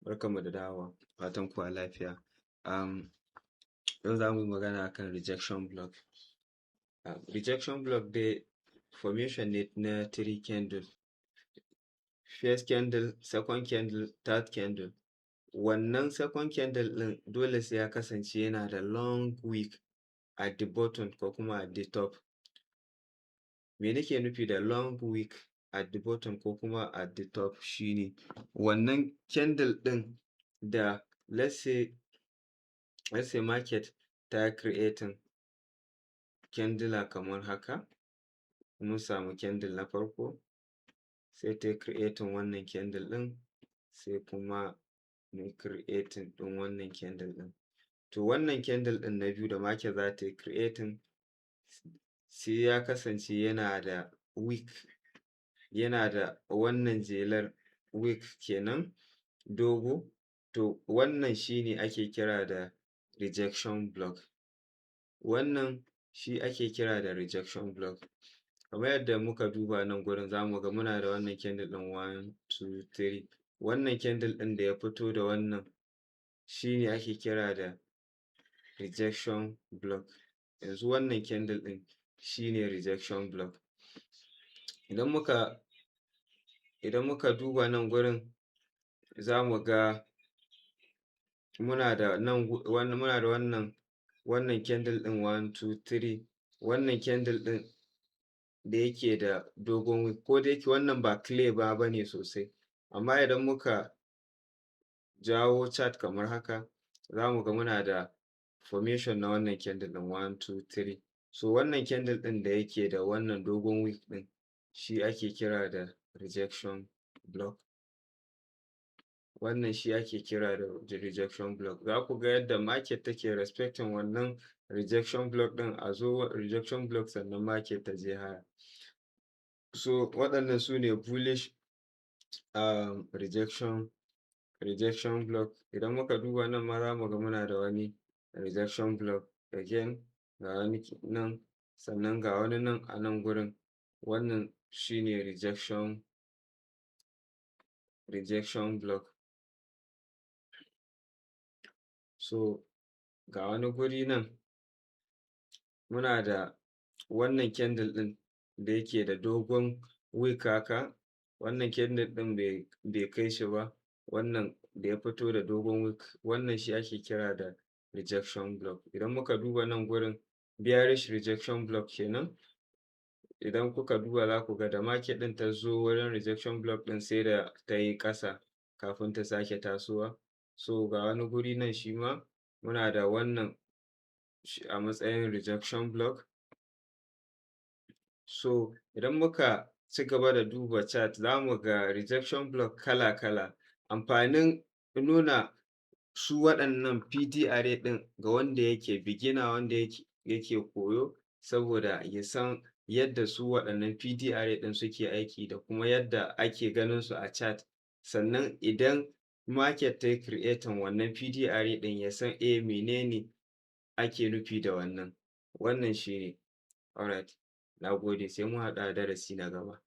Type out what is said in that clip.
Barkanmu da dawowa, fatan kuwa lafiya. Yau za mu yi magana akan rejection block. Rejection block dai formation ne na three candle. First candle, second candle, third candle. Wannan second candle ɗin dole sai ya kasance yana da long wick at the bottom ko kuma at the top. Me nake nufi da long wick at the bottom ko kuma at the top shine wannan candle ɗin da let's say market ta creating candle kamar haka, mun samu candle na farko sai ta creating wannan candle ɗin sai kuma mu creating ɗin wannan candle ɗin. To wannan candle ɗin na biyu da market za ta yi creating sai ya kasance yana da wick, yana da wannan jelar wick kenan dogo, to wannan shi ne ake kira da rejection block. Wannan shi ake kira da rejection block. Kamar yadda muka duba nan gurin za mu ga muna da wannan candle ɗin 1, 2, 3. Wannan candle ɗin da ya fito da wannan shi ne ake kira da rejection block. Yanzu wannan candle ɗin shi ne rejection block. Idan muka duba nan gurin za mu ga muna da wannan candle ɗin 1, 2, 3. Wannan candle ɗin da yake da dogon wick, ko da yake wannan ba clear ba ne sosai, amma idan muka jawo chart kamar haka za mu ga muna da formation na wannan candle ɗin 1, 2, 3. So wannan candle ɗin da yake da wannan dogon wick ɗin shi ake kira da rejection block. Wannan shi ake kira da rejection block. Za ku ga yadda market take respecting wannan rejection block ɗin, a zo rejection block sannan market ta je higher. So waɗannan su ne bullish rejection block. Idan muka duba nan ma za mu ga muna da wani rejection block again, ga wani nan sannan ga wani nan a nan gurin, wannan shi ne rejection block. So ga wani guri nan muna da wannan candle ɗin da yake da dogon wick haka, wannan candle ɗin bai kai shi ba, wannan da ya fito da dogon wick, wannan shi ake kira da rejection block. Idan muka duba nan gurin bearish rejection block kenan. Idan kuka duba za ku ga da market ɗin ta zo wurin rejection block ɗin sai da ta yi ƙasa kafin ta sake tasowa. So ga wani guri nan shi ma muna da wannan a matsayin rejection block. So idan muka ci gaba da duba chart za mu ga rejection block kala-kala. Amfanin nuna su waɗannan PDRA ɗin ga wanda yake beginner, wanda yake koyo, saboda ya san yadda su waɗannan PDRA ɗin suke aiki da kuma yadda ake ganin su a chart. Sannan idan market ta yi creating wannan PDRA ɗin ya san menene ake nufi da wannan. Wannan shi ne. Alright, na gode, sai mun haɗu a darasi na gaba.